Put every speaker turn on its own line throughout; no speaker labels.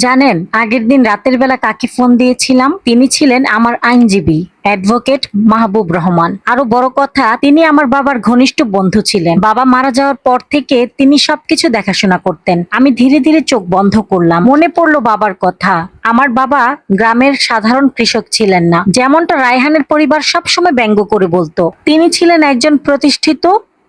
জানেন, আগের দিন রাতের বেলা কাকে ফোন দিয়েছিলাম? তিনি ছিলেন আমার আইনজীবী অ্যাডভোকেট মাহবুব রহমান। আরো বড় কথা, তিনি আমার বাবার ঘনিষ্ঠ বন্ধু ছিলেন। বাবা মারা যাওয়ার পর থেকে তিনি সবকিছু দেখাশোনা করতেন। আমি ধীরে ধীরে চোখ বন্ধ করলাম। মনে পড়লো বাবার কথা। আমার বাবা গ্রামের সাধারণ কৃষক ছিলেন না, যেমনটা রায়হানের পরিবার সবসময় ব্যঙ্গ করে বলতো। তিনি ছিলেন একজন প্রতিষ্ঠিত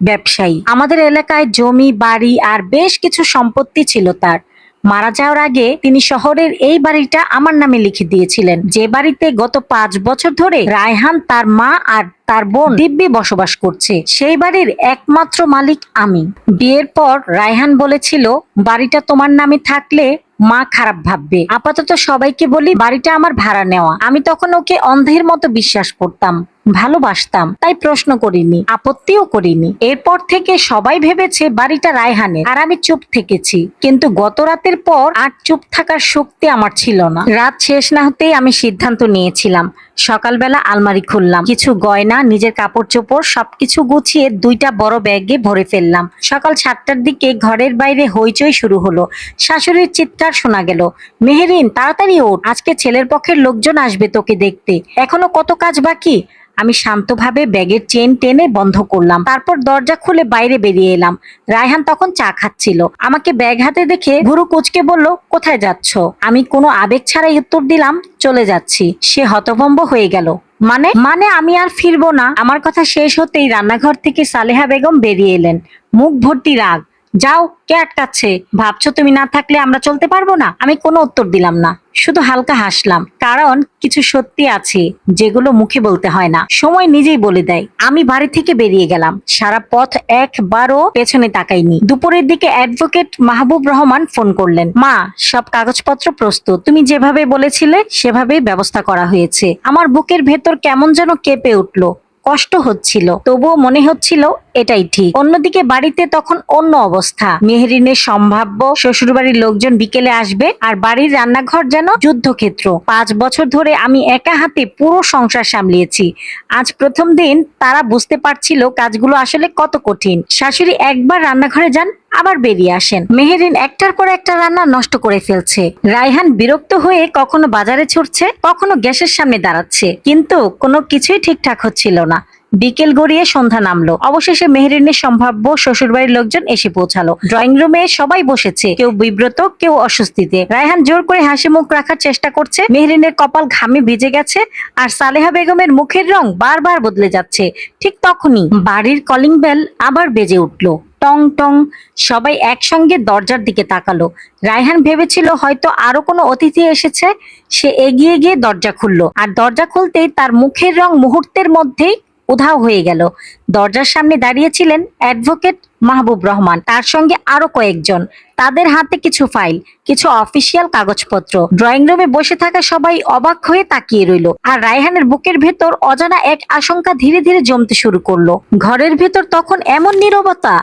ব্যবসায়ী। আমাদের এলাকায় জমি, বাড়ি আর বেশ কিছু সম্পত্তি ছিল তার। মারা যাওয়ার আগে তিনি শহরের এই বাড়িটা আমার নামে লিখে দিয়েছিলেন, যে বাড়িতে গত 5 বছর ধরে রায়হান, তার মা আর তার বোন দিব্যি বসবাস করছে। সেই বাড়ির একমাত্র মালিক আমি। বিয়ের পর রায়হান বলেছিল, বাড়িটা তোমার নামে থাকলে মা খারাপ ভাববে। আপাতত সবাইকে বলি বাড়িটা আমার ভাড়া নেওয়া। আমি তখন ওকে অন্ধের মতো বিশ্বাস করতাম, ভালোবাসতাম, তাই প্রশ্ন করিনি, আপত্তিও করিনি। এরপর থেকে সবাই ভেবেছে বাড়িটা রায়হানের, আর আমি চুপ থেকেছি। কিন্তু গত রাতের পর আর চুপ থাকার শক্তি আমার ছিল না। রাত শেষ না হতেই আমি সিদ্ধান্ত নিয়েছিলাম। সকালবেলা আলমারি খুললাম, কিছু গয়না, নিজের কাপড় চোপড় সবকিছু গুছিয়ে 2টা বড় ব্যাগে ভরে ফেললাম। সকাল 7টার দিকে ঘরের বাইরে হইচই শুরু হলো। শাশুড়ির চিৎকার শোনা গেল, মেহেরিন তাড়াতাড়ি ওঠ, আজকে ছেলের পক্ষের লোকজন আসবে তোকে দেখতে, এখনো কত কাজ বাকি। আমি শান্তভাবে ব্যাগের চেন টেনে বন্ধ করলাম, তারপর দরজা খুলে বাইরে বেরিয়ে এলাম। রায়হান তখন চা খাচ্ছিল। আমাকে ব্যাগ হাতে দেখে ভুরু কুঁচকে বলল, কোথায় যাচ্ছ? আমি কোনো আবেগ ছাড়াই উত্তর দিলাম, চলে যাচ্ছি। সে হতভম্ব হয়ে গেল। মানে মানে আমি আর ফিরবো না? আমার কথা শেষ হতেই রান্নাঘর থেকে সালেহা বেগম বেরিয়ে এলেন, মুখ ভর্তি রাগ। যাও, কে আটকাচ্ছে? ভাবছো তুমি না থাকলে আমরা চলতে পারবো না? আমি কোনো উত্তর দিলাম না, শুধু হালকা হাসলাম। কারণ কিছু সত্যি আছে যেগুলো মুখে বলতে হয় না, সময় নিজেই বলে দেয়। আমি বাড়ি থেকে বেরিয়ে গেলাম, সারা পথ একবারও পেছনে তাকাইনি। দুপুরের দিকে অ্যাডভোকেট মাহবুব রহমান ফোন করলেন, মা, সব কাগজপত্র প্রস্তুত, তুমি যেভাবে বলেছিলে সেভাবেই ব্যবস্থা করা হয়েছে। আমার বুকের ভেতর কেমন যেন কেঁপে উঠলো। কষ্ট হচ্ছিল, তবুও মনে হচ্ছিল এটাই ঠিক। অন্যদিকে বাড়িতে তখন অন্য অবস্থা। মেহরিনের সম্ভাব্য শ্বশুরবাড়ির লোকজন বিকেলে আসবে, আর বাড়ির রান্নাঘর যেন যুদ্ধক্ষেত্র। 5 বছর ধরে আমি একা হাতে পুরো সংসার সামলিয়েছি। আজ প্রথম দিন তারা বুঝতে পারছিল কাজগুলো আসলে কত কঠিন। শাশুড়ি একবার রান্নাঘরে যান, আবার বেরিয়ে আসেন। মেহেরিন একটার পর একটা রান্না নষ্ট করে ফেলছে। রায়হান বিরক্ত হয়ে কখনো বাজারে ছুটছে, কখনো গ্যাসের সামনে দাঁড়াচ্ছে, কিন্তু কোনো কিছুই ঠিকঠাক হচ্ছিল না। বিকেল গড়িয়ে সন্ধ্যা নামলো। অবশেষে মেহেরিনের সম্ভাব্য শ্বশুরবাড়ির লোকজন এসে পৌঁছালো। ড্রয়িং রুমে সবাই বসেছে, কেউ বিব্রত, কেউ অস্বস্তিতে। রায়হান জোর করে হাসি মুখ রাখার চেষ্টা করছে। মেহেরিনের কপাল ঘামে ভিজে গেছে, আর সালেহা বেগমের মুখের রং বারবার বদলে যাচ্ছে। ঠিক তখনই বাড়ির কলিং বেল আবার বেজে উঠলো, টং টং। সবাই একসঙ্গে দরজার দিকে তাকালো। রায়হান ভেবেছিল হয়তো আরো কোনো অতিথি এসেছে। সে এগিয়ে গিয়ে দরজা খুললো, আর দরজা খুলতেই তার মুখের রং মুহূর্তের মধ্যেই উধাও হয়ে গেল। দরজার সামনে দাঁড়িয়েছিলেন অ্যাডভোকেট মাহবুব রহমান, তার সঙ্গে আরো কয়েকজন। তাদের হাতে কিছু ফাইল, কিছু অফিসিয়াল কাগজপত্র। ড্রয়িং রুমে বসে থাকা সবাই অবাক হয়ে তাকিয়ে রইল, আর রায়হানের বুকের ভেতর অজানা এক আশঙ্কা ধীরে ধীরে জমতে শুরু করলো। ঘরের ভেতর তখন এমন নীরবতা,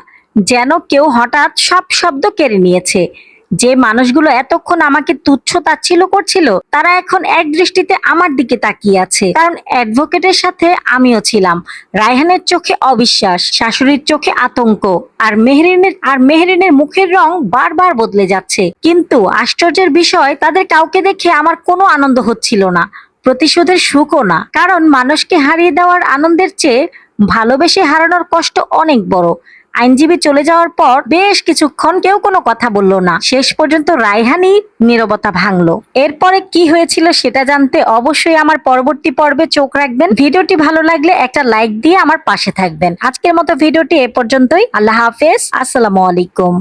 যেন কেউ হঠাৎ সব শব্দ কেড়ে নিয়েছে। যে মানুষগুলো এতক্ষণ আমাকে তুচ্ছ তাচ্ছিল্য করছিল, তারা এখন এক দৃষ্টিতে আমার দিকে তাকিয়ে আছে। কারণ অ্যাডভোকেটের সাথে আমিও ছিলাম। রায়হানের চোখে অবিশ্বাস, শাশুড়ির চোখে আতঙ্ক, আর মেহরিনের মুখের রং বারবার বদলে যাচ্ছে। কিন্তু আশ্চর্যের বিষয়, তাদের কাউকে দেখে আমার কোনো আনন্দ হচ্ছিল না, প্রতিশোধের সুখও না। কারণ মানুষকে হারিয়ে দেওয়ার আনন্দের চেয়ে ভালোবেসে হারানোর কষ্ট অনেক বড়। আইনজীবী চলে যাওয়ার পর বেশ কিছুক্ষণ কেউ কোনো কথা বলল না। শেষ পর্যন্ত রায়হানই নীরবতা ভাঙলো। এরপরে কি হয়েছিল সেটা জানতে অবশ্যই আমার পরবর্তী পর্বে চোখ রাখবেন। ভিডিওটি ভালো লাগলে একটা লাইক দিয়ে আমার পাশে থাকবেন। আজকের মতো ভিডিওটি এ পর্যন্তই। আল্লাহ হাফেজ, আসসালামু আলাইকুম।